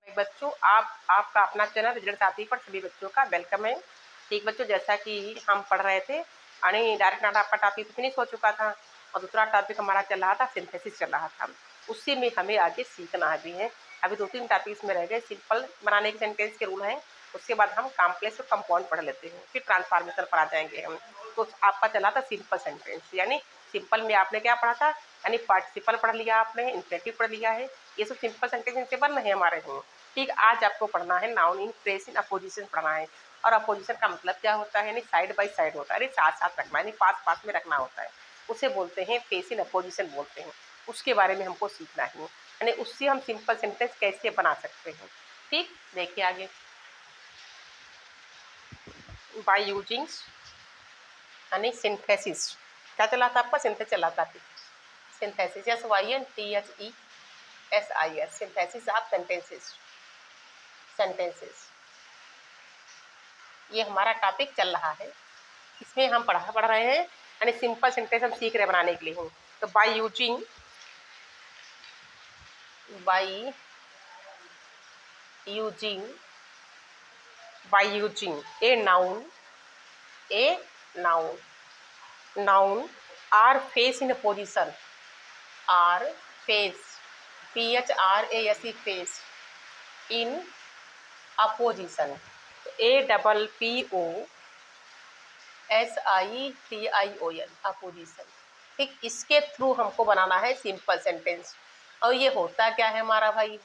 बच्चों, आपका अपना चैनल रिजल्ट साथी पर सभी बच्चों का वेलकम है। ठीक बच्चों, जैसा कि हम पढ़ रहे थे यानी डायरेक्ट नोट आपका टॉपिक फिनिश हो चुका था और दूसरा टॉपिक हमारा चल रहा था सिंथेसिस चल रहा था। उसी में हमें आगे सीखना भी है। अभी 2-3 टॉपिक्स में रह गए। सिंपल बनाने के सेंटेंस के रूल हैं, उसके बाद हम कॉम्प्लेक्स और कंपाउंड पढ़ लेते हैं, फिर ट्रांसफॉर्मेशन पर आ जाएंगे हम। तो आपका चला था सिंपल सेंटेंस, यानी सिंपल में आपने क्या पढ़ा था, यानी पार्टिसिपल पढ़ लिया आपने, इंफिनिटिव पढ़ लिया है। ये सब सिंपल सेंटेंस इनसे बन रहे हमारे हैं। ठीक, आज आपको पढ़ना है noun in place in opposition पढ़ना है। और अपोजिशन का मतलब क्या होता है, यानी साइड बाय साइड होता है, यानी साथ साथ रखना, यानी पास पास में रखना होता है, उसे बोलते हैं फेस इन अपोजिशन बोलते हैं। उसके बारे में हमको सीखना है, यानी उससे हम सिंपल सेंटेंस कैसे बना सकते हैं। ठीक, देखिए आगे। बाय यूजिंग यानी सिंथेसिस, क्या चला था आपका, सिंथेसिस चला था। Synthesis SYNTHESIS, synthesis of sentences, ये हमारा टॉपिक चल रहा है। इसमें हम पढ़ रहे हैं, यानी सिंपल सेंटेंस हम सीख रहे हैं बनाने के लिए हूँ। तो by using a noun or phrase in position, or phrase PHRASE phrase in apposition, APPOSITION apposition. ठीक, इसके थ्रू हमको बनाना है सिंपल सेंटेंस। और ये होता क्या है हमारा भाई,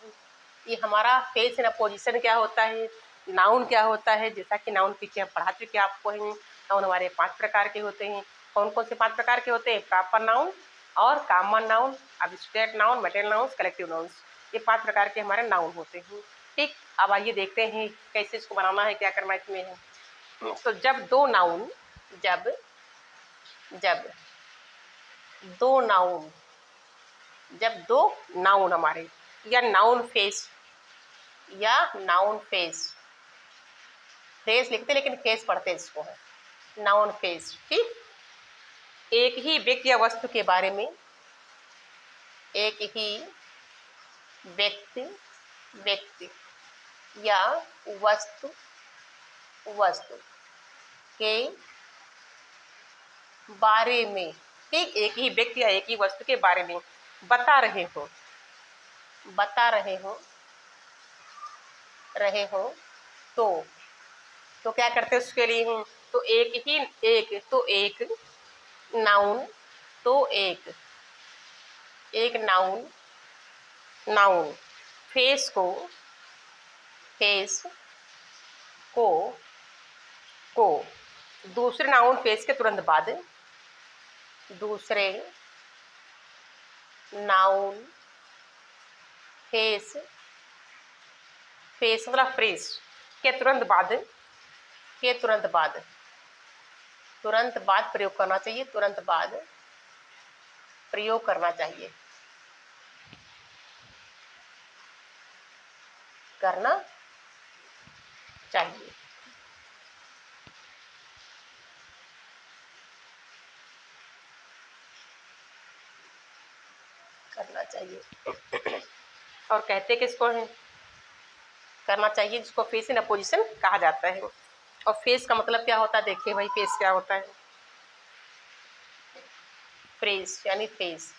ये हमारा फेस इन अपोजिशन क्या होता है, नाउन क्या होता है। जैसा कि नाउन पीछे हम पढ़ा चुके आपको हैं। नाउन हमारे 5 प्रकार के होते हैं। कौन कौन से 5 प्रकार के होते हैं, प्रॉपर नाउन और common noun, abstract noun, material noun, collective nouns, ये 5 प्रकार के हमारे नाउन होते हैं। ठीक, अब आइए देखते हैं कैसे इसको बनाना है, क्या करना इसमें है। तो जब दो नाउन हमारे या नाउन फेस लिखते लेकिन फेस पढ़ते इसको है, नाउन फेस। ठीक, एक ही व्यक्ति या वस्तु के बारे में, एक ही व्यक्ति या वस्तु के बारे में, ठीक, एक ही व्यक्ति या एक ही वस्तु के बारे में बता रहे हो तो क्या करते हैं उसके लिए हैं, तो एक नाउन, एक नाउन फेस को दूसरे नाउन फेस के तुरंत बाद दूसरे नाउन फेस मतलब फ्रेज के तुरंत बाद प्रयोग करना चाहिए, करना चाहिए। और कहते किसको हैं, करना चाहिए, जिसको फेस इन अपोजिशन कहा जाता है। और फेस का मतलब क्या होता है, देखिए भाई फेस क्या होता है, फ्रेज यानी फेस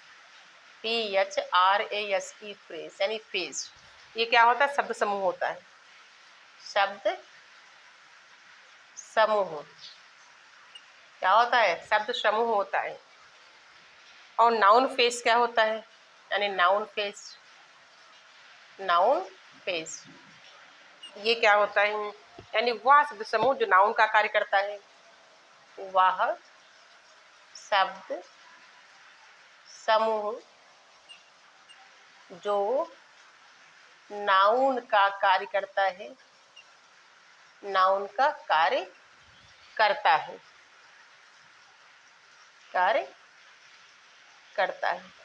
PHRASE फ्रेज यानी फेस। ये क्या होता है, शब्द समूह होता है, क्या होता है, शब्द समूह होता है। और नाउन फेस क्या होता है, यानी नाउन फेस ये क्या होता है, यानी वह शब्द समूह जो नाउन का कार्य करता है, वह शब्द समूह जो नाउन का कार्य करता है,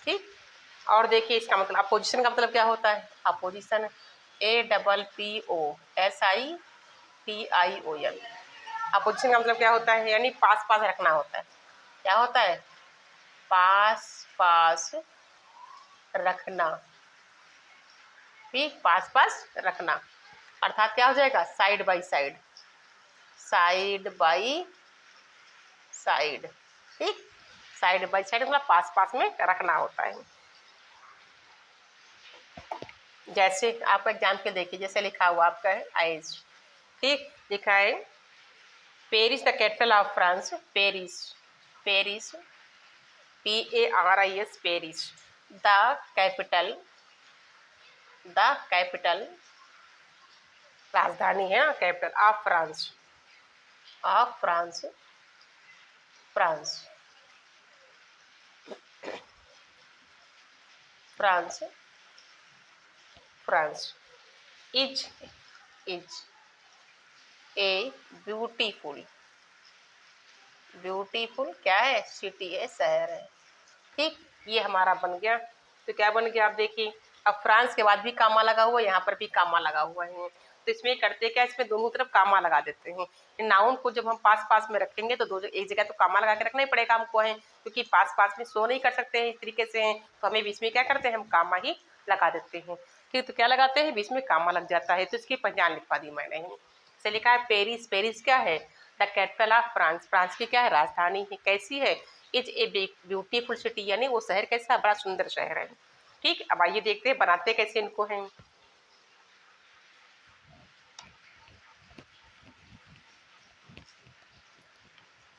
ठीक। और देखिए इसका मतलब अपोजिशन का मतलब क्या होता है, अपोजिशन APPOSITION, अपोजिशन का मतलब क्या होता है, यानी पास पास रखना होता है। क्या होता है, पास रखना। ठीक, पास पास रखना, अर्थात क्या हो जाएगा, side by side, side by side. ठीक, साइड बाई साइड मतलब पास पास में रखना होता है। जैसे आप एग्जाम के देखिए, जैसे लिखा हुआ आपका है आइज। ठीक, लिखा है Paris the capital of France, Paris, Paris, PARIS, Paris the capital, the capital राजधानी है ना, capital of France, of France, France, France, France is, is a beautiful, beautiful क्या है, सिटी है, शहर है। ठीक, ये हमारा बन गया। तो क्या बन गया आप देखिए, अब फ्रांस के बाद भी कामा लगा हुआ है, यहाँ पर भी कामा लगा हुआ है। तो इसमें करते क्या, इसमें दोनों तरफ कामा लगा देते हैं। नाउन को जब हम पास पास में रखेंगे तो दो एक जगह तो कामा लगा के रखना ही पड़ेगा हमको है, क्योंकि पास पास में शो नहीं कर सकते हैं इस तरीके से, तो हमें बीच में क्या करते हैं, हम कामा ही लगा देते हैं। ठीक, तो क्या लगाते हैं, बीच में कामा लग जाता है, तो इसकी पहचान लिखवा दी मैंने। से लिखा है पेरिस, पेरिस क्या है, the capital of France, France की क्या है, राजधानी है। कैसी है, इज ए ब्यूटीफुल सिटी, यानी वो शहर कैसा, बड़ा सुंदर शहर है। ठीक, अब आइए देखते हैं बनाते कैसे इनको हैं।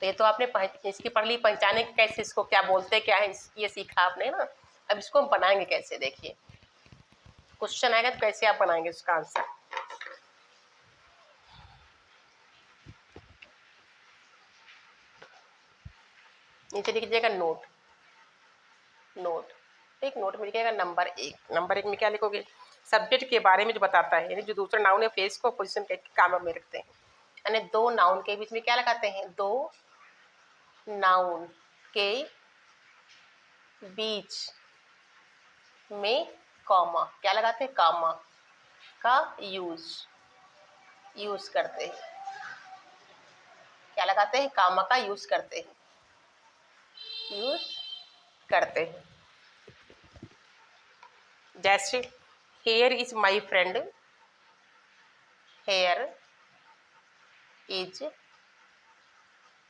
तो ये तो आपने इसकी पढ़ ली, पहचाने कैसे, इसको क्या बोलते क्या है, ये सीखा आपने ना। अब इसको हम बनाएंगे कैसे, देखिए क्वेश्चन आएगा तो कैसे आप बनाएंगे इसका आंसर। नीचे लिखिएगा नोट, नोट। ठीक, नोट में लिखिएगा नंबर 1, नंबर 1 में क्या लिखोगे, सब्जेक्ट के बारे में जो बताता है, यानी जो दूसरा नाउन है फेस को पोजीशन के काम में रखते हैं, यानी दो नाउन के बीच में क्या लगाते हैं, दो नाउन के बीच में कॉमा, क्या लगाते हैं, कॉमा का यूज करते हैं, क्या लगाते हैं, कॉमा का यूज करते हैं, यूज करते हैं। जैसे here is my friend, here is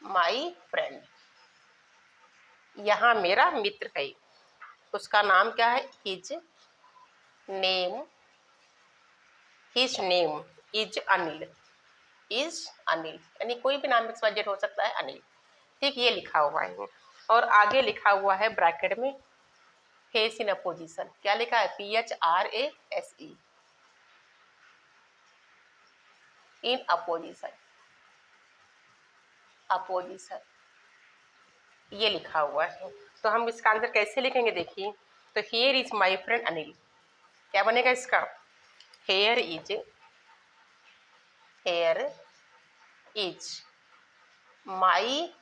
my friend, यहाँ मेरा मित्र है, उसका नाम क्या है, his name, his name is Anil, is Anil, यानी कोई भी नाम सब्जेक्ट हो सकता है, अनिल। ठीक, ये लिखा हुआ है, और आगे लिखा हुआ है ब्रैकेट में फेस इन अपोजिशन, क्या लिखा है, PHRASE, इन अपोजिशन, अपोजिशन, ये लिखा हुआ है। तो हम इसका आंसर कैसे लिखेंगे देखिए, तो here is my friend Anil, क्या बनेगा इसका, here is, here is my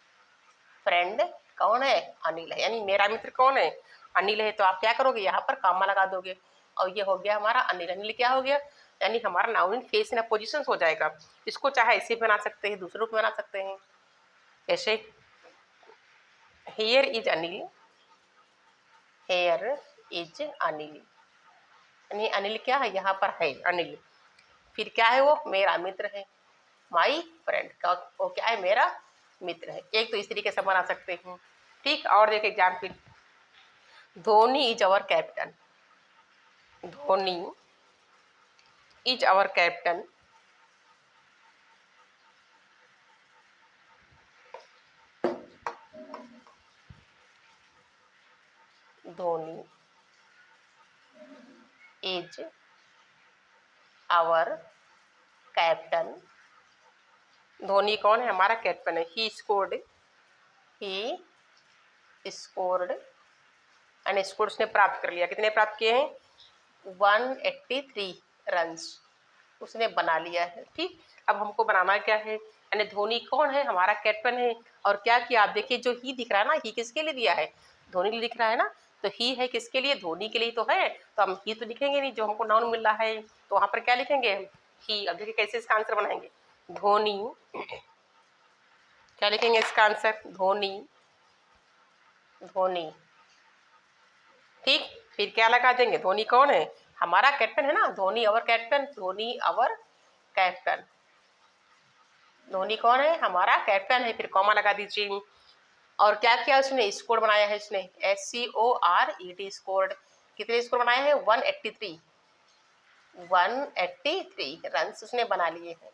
friend, कौन है, अनिल है, यानी मेरा मित्र कौन है, अनिल है। तो आप क्या करोगे, यहाँ पर कामा लगा दोगे, और ये हो गया हमारा अनिल, अनिल क्या हो गया, यानी हमारा नाउन फेस इन पोजिशन हो जाएगा। इसको चाहे ऐसे बना सकते हैं, दूसरे रूप में बना सकते हैं, ऐसे here is Anil, here is Anil, यानी अनिल क्या है, यहाँ पर है अनिल, फिर क्या है, वो मेरा मित्र है, माई फ्रेंड का, वो क्या है, मेरा मित्र है। एक तो इस तरीके से बना सकते हैं। ठीक, और देखिए example, Dhoni is our captain, Dhoni is our captain, Dhoni is our captain, Dhoni कौन है, हमारा कैप्टन है, he scored, he scored, and score उसने प्राप्त कर लिया, कितने प्राप्त किए हैं, 183 रन्स उसने बना लिया है। ठीक, अब हमको बनाना क्या है, यानी धोनी कौन है, हमारा कैप्टन है, और क्या किया आप देखिए, जो ही दिख रहा है ना, ही किसके लिए दिया है, धोनी के लिए दिख रहा है ना, तो ही है किसके लिए, धोनी के लिए तो है, तो हम ही तो लिखेंगे नहीं, जो हमको नाउन मिल रहा है, तो वहाँ पर क्या लिखेंगे हम, ही। अब देखिए कैसे इसका आंसर बनाएंगे, धोनी, क्या लिखेंगे इसका आंसर, धोनी, धोनी। ठीक, फिर क्या लगा देंगे, धोनी कौन है, हमारा कैप्टन है ना, धोनी अवर कैप्टन, धोनी अवर कैप्टन। धोनी कौन है? हमारा कैप्टन है। फिर कॉमा लगा दीजिए। और क्या किया उसने? स्कोर बनाया है इसने, SCORED, स्कोर्ड। कितने स्कोर बनाए हैं? 183 रन उसने बना लिए हैं।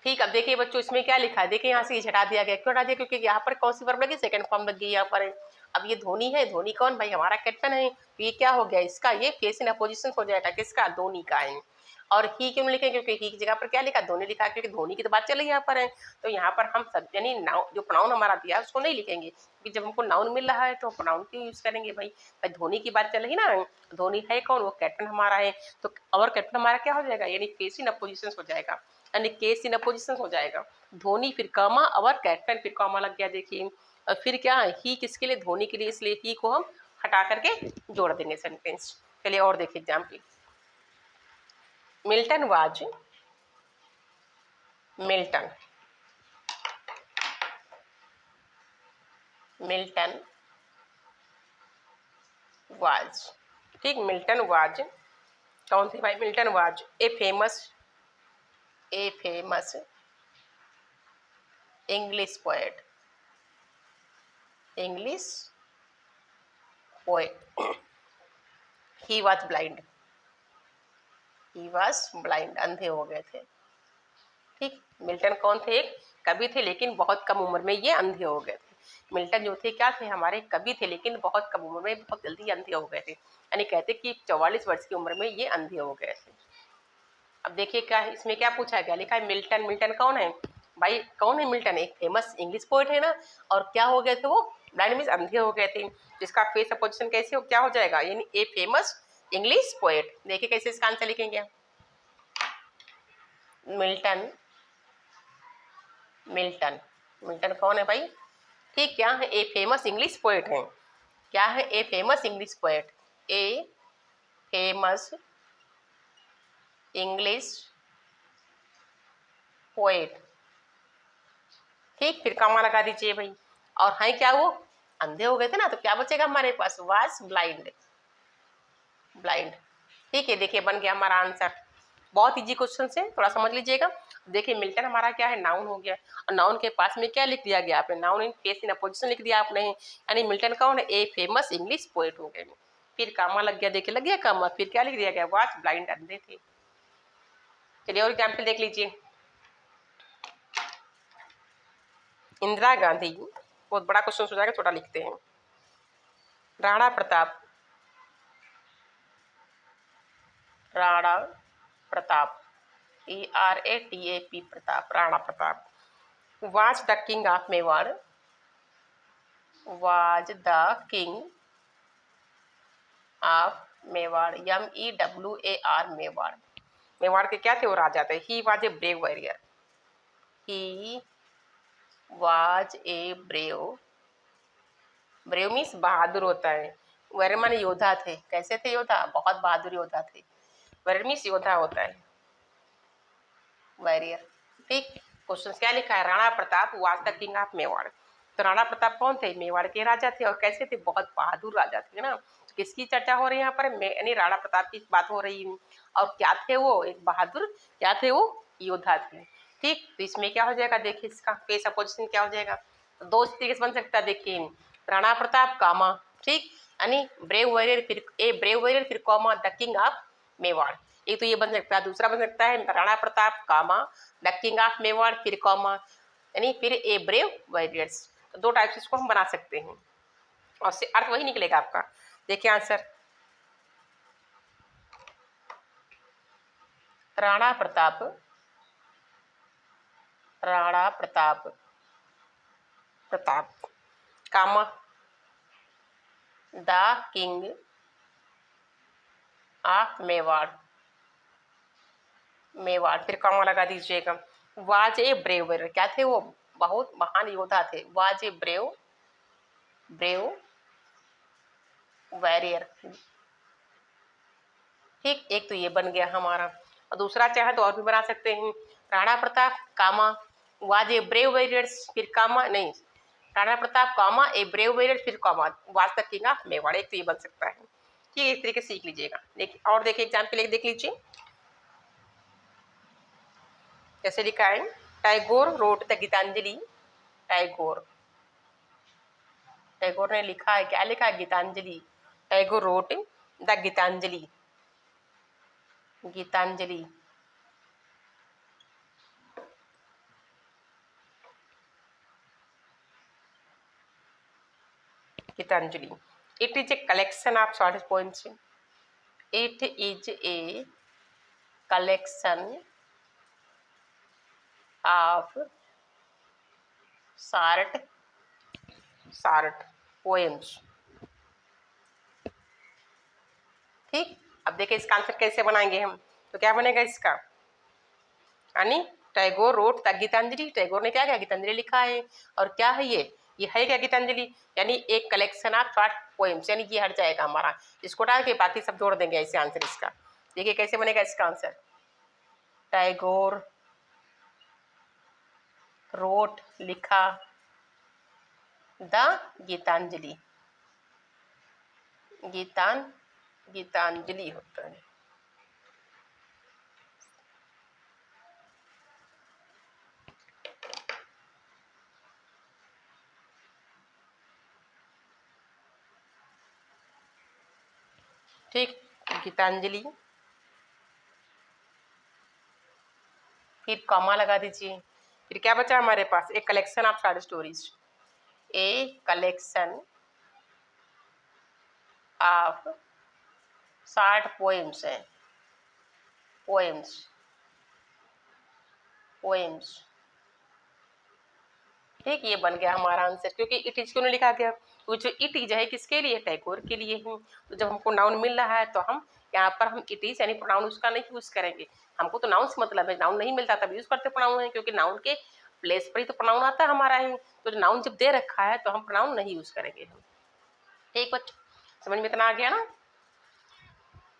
ठीक, अब देखिए बच्चों इसमें क्या लिखा है, देखिए यहाँ से ये हटा दिया गया। क्यों हटा दिया? क्योंकि यहाँ पर कौन सी वर्ब लगी? सेकंड फॉर्म लग गई यहाँ पर। अब ये धोनी है, धोनी कौन? भाई हमारा कैप्टन है। तो ये क्या हो गया इसका? ये केस इन अपोजिशन हो जाएगा। किसका? धोनी का है। और ही क्यों लिखे? क्योंकि ही की जगह पर क्या लिखा? धोनी लिखा, क्योंकि धोनी की तो बात चल रही यहाँ पर है। तो यहाँ पर हम सब यानी जो प्रोनाउन हमारा दिया है उसको नहीं लिखेंगे, क्योंकि जब हमको नाउन मिल रहा है तो प्रोनाउन क्यों यूज करेंगे भाई? भाई धोनी की बात चल रही ना, धोनी है कौन? वो कैप्टन हमारा है। तो अवर कैप्टन हमारा क्या हो जाएगा? यानी केस इन अपोजिशन हो जाएगा, यानी केस इन अपोजिशन हो जाएगा। धोनी फिर कॉमा अवर कैप्टन, फिर कॉमा लग गया। देखिए और फिर क्या है? ही किसके लिए? धोनी के लिए, इसलिए ही को हम हटा करके जोड़ देंगे सेंटेंस। चलिए और देखिए example. Milton was, Milton was, ठीक, मिल्टन वाज कौन थे भाई? Milton was a famous English poet, he was blind, अंधे हो गए थे। ठीक, मिल्टन कौन थे? एक कवि थे, लेकिन बहुत कम उम्र में ये अंधे हो गए थे। मिल्टन जो थे क्या थे? हमारे कवि थे, लेकिन बहुत कम उम्र में बहुत जल्दी अंधे हो गए थे। यानी कहते कि 44 वर्ष की उम्र में ये अंधे हो गए थे। अब देखिए क्या है इसमें, क्या पूछा गया? लिखा है मिल्टन। मिल्टन कौन है भाई? कौन है मिल्टन? एक फेमस इंग्लिश पोएट है ना। और क्या हो गए थे वो? ब्लाइंड मीन्स अंधे हो गए थे। जिसका फेस अपोजिशन कैसे हो, क्या हो जाएगा? यानी ए फेमस इंग्लिश पोएट। देखिए कैसे इसका आंसर लिखेंगे। मिल्टन कौन है भाई? ठीक, क्या है? ए फेमस इंग्लिश पोएट है। क्या है? A famous English poet, a famous English poet. ठीक, फिर कॉमा लगा दीजिए भाई। और है क्या? वो अंधे हो गए थे ना, तो क्या बचेगा हमारे पास? Was blind. ठीक है, देखिए बन गया हमारा आंसर। बहुत इजी क्वेश्चन है, थोड़ा समझ लीजिएगा। देखिए मिल्टन हमारा क्या है? नाउन हो गया। और नाउन के पास में क्या लिख दिया गया आपने? Noun in case in opposition लिख दिया आपने, यानी मिल्टन कौन है? ए फेमस इंग्लिश पोएट हो गए। फिर कामा लग गया, देखिए लग गया कामा। फिर क्या लिख दिया गया? वाज ब्लाइंड, अंधे थे। चलिए और एग्जाम्पल देख लीजिए। इंदिरा गांधी, बहुत बड़ा क्वेश्चन हो जाएगा, छोटा लिखते हैं। Rana Pratap ERATAP Pratap, Rana Pratap was the king of Mewar, MEWAR, Mewar के क्या थे? वो राजा थे। He was a brave warrior, brave means बहादुर होता है। वॉरियर माने योद्धा थे। कैसे थे योद्धा? बहुत बहादुर योद्धा थे। वॉरियर मीन्स योद्धा होता है, वॉरियर। ठीक, क्वेश्चन क्या लिखा है? Rana Pratap was the king of Mewar. तो राणा प्रताप कौन थे? मेवाड़ के राजा थे। और कैसे थे? बहुत बहादुर राजा थे ना। तो किसकी चर्चा हो रही है यहाँ पर? यानी राणा प्रताप की बात हो रही है। और क्या थे वो? एक बहादुर, क्या थे वो? योद्धा थे। ठीक, तो इसमें क्या हो जाएगा? देखिए इसका फेस अपोजिशन क्या हो जाएगा? तो दो तरीके से बन सकता है। देखिए राणा प्रताप कामा, ठीक, यानी ब्रेव वॉरियर, फिर ए ब्रेव वॉरियर, फिर comma the king of Mewar. एक तो ये बन सकता है। दूसरा बन सकता है Rana Pratap comma the king of Mewar, फिर कॉमा, यानी फिर ए ब्रेव वॉरियर्स। तो दो टाइप से इसको हम बना सकते हैं और से अर्थ वही निकलेगा आपका। देखिए answer, Rana Pratap comma the king of Mewar, फिर कॉमा लगा दीजिएगा। वाज ए ब्रेव वॉरियर, क्या थे वो? बहुत महान योद्धा थे। Was a brave warrior. ठीक, एक तो ये बन गया हमारा। और दूसरा चाहे तो और भी बना सकते हैं। Rana Pratap comma was a brave warriors, फिर कामा, नहीं, Rana Pratap comma a brave warrior, फिर comma was the king of Mewar. एक तो ये बन सकता है। ठीक है, इस तरीके से सीख लीजिएगा। देखिए और देखिए एग्जाम्पल एक देख लीजिए, कैसे लिखा है। Tagore wrote the Gitanjali. टैगोर टैगोर ने लिखा है, क्या लिखा है, Gitanjali. Tagore wrote the Gitanjali. Gitanjali Gitanjali. It is a collection of short poems. It is a collection of short poems. ठीक, अब देखिए इसका आंसर कैसे बनाएंगे हम। तो क्या बनेगा इसका, यानी टैगोर रोट द गीतांजलि। टैगोर ने क्या क्या गीतांजलि लिखा है, और क्या है ये है क्या गीतांजलि, यानी एक कलेक्शन ऑफ शॉर्ट पोएम्स, यानी ये हट जाएगा हमारा, इसको डाल के बाकी सब जोड़ देंगे ऐसे आंसर इसका। देखिए कैसे बनेगा इसका आंसर। टैगोर रोट लिखा द गीतांजलि। गीतांजलि होता है। ठीक, गीतांजलि, फिर कॉमा लगा दीजिए, फिर क्या बचा हमारे पास, एक collection of short stories. A collection of short poems है, पोएम्स ठीक, ये बन गया हमारा आंसर। क्योंकि इट इज क्यों नहीं लिखा गया, तो जो इट इज है किसके लिए, टैगोर के लिए ही। तो जब हमको नाउन मिल रहा है तो हम यहाँ पर हम इट इज यानी प्रोनाउन उसका नहीं यूज करेंगे। हमको तो नाउन से मतलब है, नाउन नहीं मिलता तब यूज करते प्रोनाउन है, क्योंकि नाउन के प्लेस पर ही तो प्रोनाउन आता है हमारा ही। तो नाउन जब दे रखा है तो हम प्रोनाउन नहीं यूज करेंगे। ठीक बच्चों, समझ में इतना आ गया ना।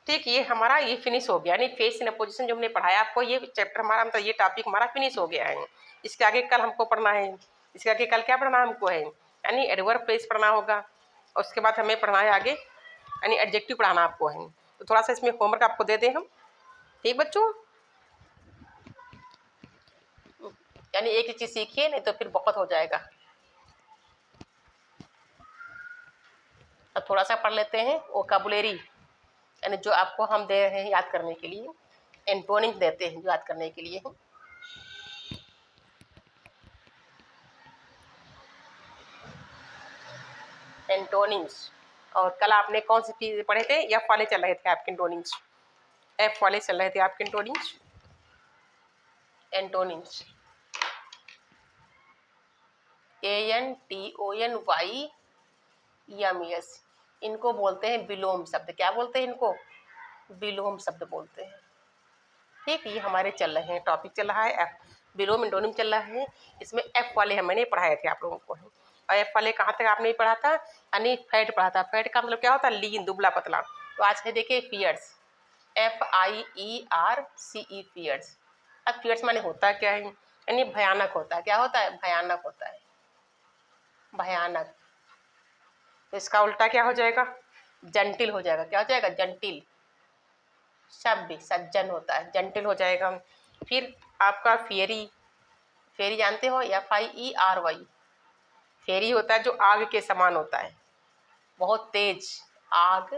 ठीक, ये हमारा ये फिनिश हो गया, यानी फेस इन अ पोजिशन जो हमने पढ़ाया आपको, ये चैप्टर हमारा मतलब ये टॉपिक हमारा फिनिश हो गया है। इसके आगे कल हमको पढ़ना है, इसके आगे कल क्या पढ़ना हमको है, यानी एडवर्ब फ्रेज पढ़ना होगा, और उसके बाद हमें पढ़ना है आगे यानी एडजेक्टिव पढ़ाना आपको है। तो थोड़ा सा इसमें होमवर्क आपको दे दें हम। ठीक बच्चों, यानी एक ही चीज़ सीखिए, नहीं तो फिर बहुत हो जाएगा। अब थोड़ा सा पढ़ लेते हैं वोकैबुलरी, यानी जो आपको हम दे रहे हैं याद करने के लिए, एंटोनिम्स देते हैं याद करने के लिए। एंटोनिम्स, और कल आपने कौन सी चीज़ पढ़े थे, एफ वाले चल रहे थे आपके एंटोनिम्स, एफ वाले चल रहे थे आपके एंटोनिम्स। एंटोनिम्स ANTONYES, इनको बोलते हैं विलोम शब्द। क्या बोलते हैं इनको, विलोम शब्द बोलते हैं। ठीक, ये हमारे चल रहे हैं, टॉपिक चल रहा है एफ, विलोम एंटोनिम चल रहा है। इसमें एफ वाले हम मैंने पढ़ाए थे आप लोगों को, और एफ वाले कहाँ तक आपने पढ़ा था, यानी फैट पढ़ा था। फैट का मतलब क्या होता है, लीन, दुबला पतला। तो आज है देखिए फियर्स, FIERCE, फियर्स। अब फियर्स माने होता क्या है, यानी भयानक होता है। क्या होता है, भयानक होता है, भयानक। तो इसका उल्टा क्या हो जाएगा, जंटिल हो जाएगा। क्या हो जाएगा, जंटिल। सभ्य, सज्जन होता है, जंटिल हो जाएगा। फिर आपका फेरी, फेरी जानते हो, FIERY, फेरी होता है जो आग के समान होता है, बहुत तेज, आग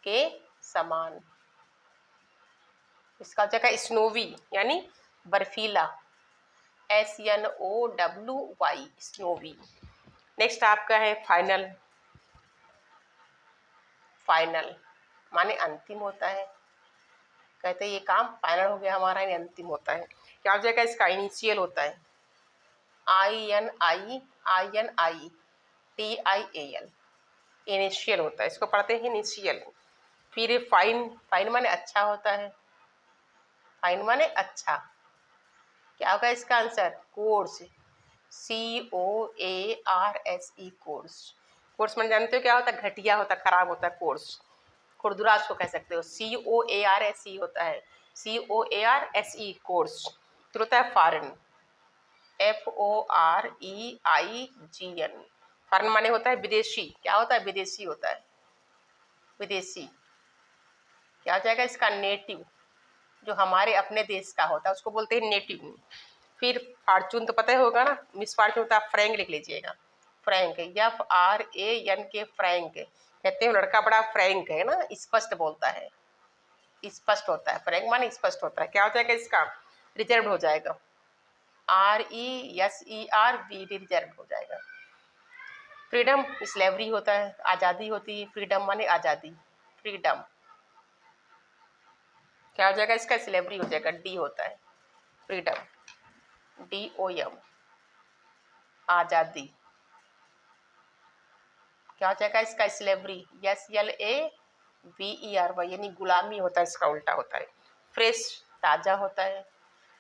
के समान। इसका हो जाएगा स्नोवी, यानी बर्फीला, SNOWY, स्नोवी। नेक्स्ट आपका है फाइनल, फाइनल माने अंतिम होता है। कहते हैं ये काम फाइनल हो गया हमारा, ये अंतिम होता है। क्या हो जाएगा, इसका इनिशियल होता है, INITIAL, इनिशियल होता है, इसको पढ़ते हैं इनिशियल। फिर फाइन, फाइन माने अच्छा होता है, फाइन माने अच्छा। क्या होगा इसका answer, course, COARSE, course. Course मैंने जानते हो क्या होता है, घटिया होता है, खराब होता है कोर्स। खुरदुरा उसको कह सकते हो, COARSE होता है, COARSE, कोर्स। फिर होता है फॉरेन, FOREIGN, फॉरेन माने होता है विदेशी। क्या होता है, विदेशी होता है। विदेशी। क्या हो जाएगा इसका? नेटिव। जो हमारे अपने देश का होता है उसको बोलते हैं नेटिव। फिर फॉर्चून तो पता ही होगा ना, मिस फॉर्चून होता है फ्रैंक लिख लीजिएगा। Frank, FRANK, Frank. कहते हैं लड़का बड़ा फ्रैंक है ना, स्पष्ट बोलता है, स्पष्ट होता है। फ्रैंक माने स्पष्ट होता है। क्या हो जाएगा इसका? रिजर्व हो जाएगा। RESERVD, रिजर्व हो जाएगा। फ्रीडम स्लेवरी होता है, आज़ादी होती है। फ्रीडम माने आज़ादी, फ्रीडम। क्या हो जाएगा इसका? स्लेवरी हो जाएगा, D होता है, फ्रीडम, DOM, आज़ादी। क्या हो जाएगा इसका? स्लेवरी, SLAVERY, यानी गुलामी होता है, इसका उल्टा होता है। फ्रेश, ताज़ा होता है।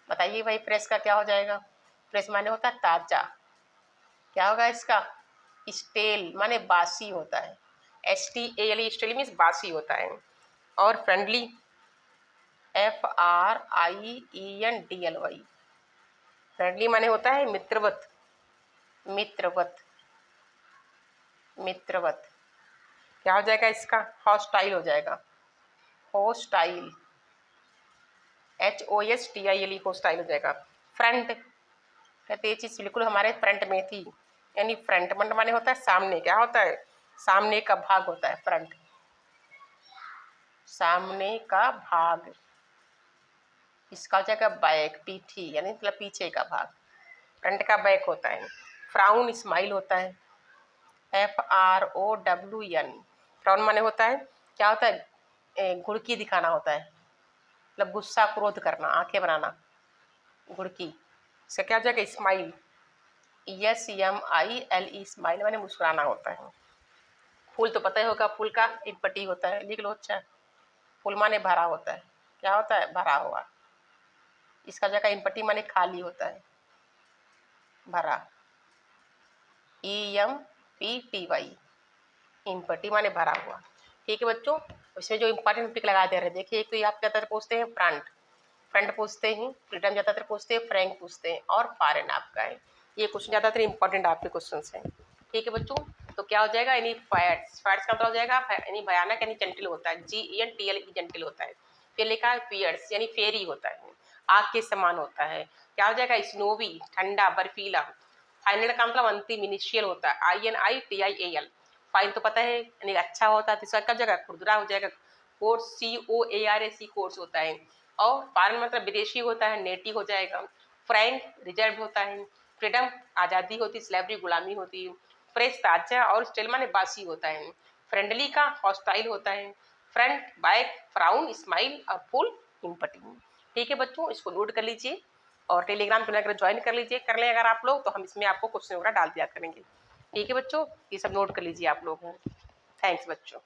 बताइए भाई फ्रेश का क्या हो जाएगा? फ्रेश माने होता है ताज़ा। क्या होगा इसका? स्टेल माने बासी होता है, STALE, स्टेल मीन्स बासी होता है। और फ्रेंडली, FRIENDLY, फ्रेंडली माने होता है मित्रवत, मित्रवत, मित्रवत। क्या हो जाएगा इसका? हॉस्टाइल हो जाएगा, हॉस्टाइल, HOSTILE, हॉस्टाइल हो जाएगा। फ्रंट, कहते ये चीज़ बिल्कुल हमारे फ्रंट में थी, यानी फ्रंट माने होता है सामने। क्या होता है? सामने का भाग होता है फ्रंट, सामने का भाग। इसका हो जाएगा बैक, पीठी, यानी मतलब पीछे का भाग। फ्रंट का बैक होता है। फ्राउन स्माइल होता है, FROWN, फ्राउन माने होता है, क्या होता है? घुड़की दिखाना होता है, मतलब गुस्सा क्रोध करना, आंखें बनाना, घुड़की। इसका क्या हो जाएगा? स्माइल, SMILE, स्माइल माने मुस्कुराना होता है। फूल तो पता ही होगा, फूल का एक पट्टी होता है, लिख लो। अच्छा, फूल माने भरा होता है। क्या होता है? भरा हुआ। इसका जगह इनपट्टी माने खाली होता है, भरा, EMPTY, इनपट्टी माने भरा हुआ। ठीक है बच्चों, इसमें जो इंपॉर्टेंट टिक लगा दे रहे हैं, देखिए एक तो ये आप ज़्यादातर पूछते हैं फ्रंट, फ्रंट पूछते हैं, फ्रीडम ज़्यादातर पूछते हैं, फ्रैंक पूछते हैं, और फॉरेन आपका है। ये क्वेश्चन ज़्यादातर इंपॉर्टेंट आपके क्वेश्चन हैं। ठीक है बच्चों, तो क्या हो जाएगा? यानी फैट्स, फैट्स का मतलब हो जाएगा यानी भयानक, यानी जेंटिल होता है, GENTL, जेंटिल होता है। फिर लिखा है फियर्स, यानी फेरी होता है, आग के समान होता है। क्या हो जाएगा? स्नोवी, ठंडा, बर्फीला। फाइनल का मतलब अंतिम, इनिशियल होता है, INITIAL। फाइन तो पता है, यानी अच्छा होता है। तीसरा कब जाएगा? खुरदुरा हो जाएगा, कोर्स, COARS, कोर्स होता है। और फॉरेन मतलब विदेशी होता है, नेटिव हो जाएगा। फ्रैंक, रिजर्व होता है। फ्रीडम, आज़ादी होती है, स्लेवरी, गुलामी होती है। फ्रेश, ताजा, और स्टेल माने बासी होता है। फ्रेंडली का हॉस्टाइल होता है। फ्रंट, बैक, फ्राउन, स्माइल, और फुल, इम्पटी। ठीक है बच्चों, इसको नोट कर लीजिए और टेलीग्राम चैनल अगर ज्वाइन कर लीजिए, कर लें अगर आप लोग, तो हम इसमें आपको क्वेश्चन वगैरह डाल दिया करेंगे। ठीक है बच्चों, ये सब नोट कर लीजिए आप लोग। थैंक्स बच्चों।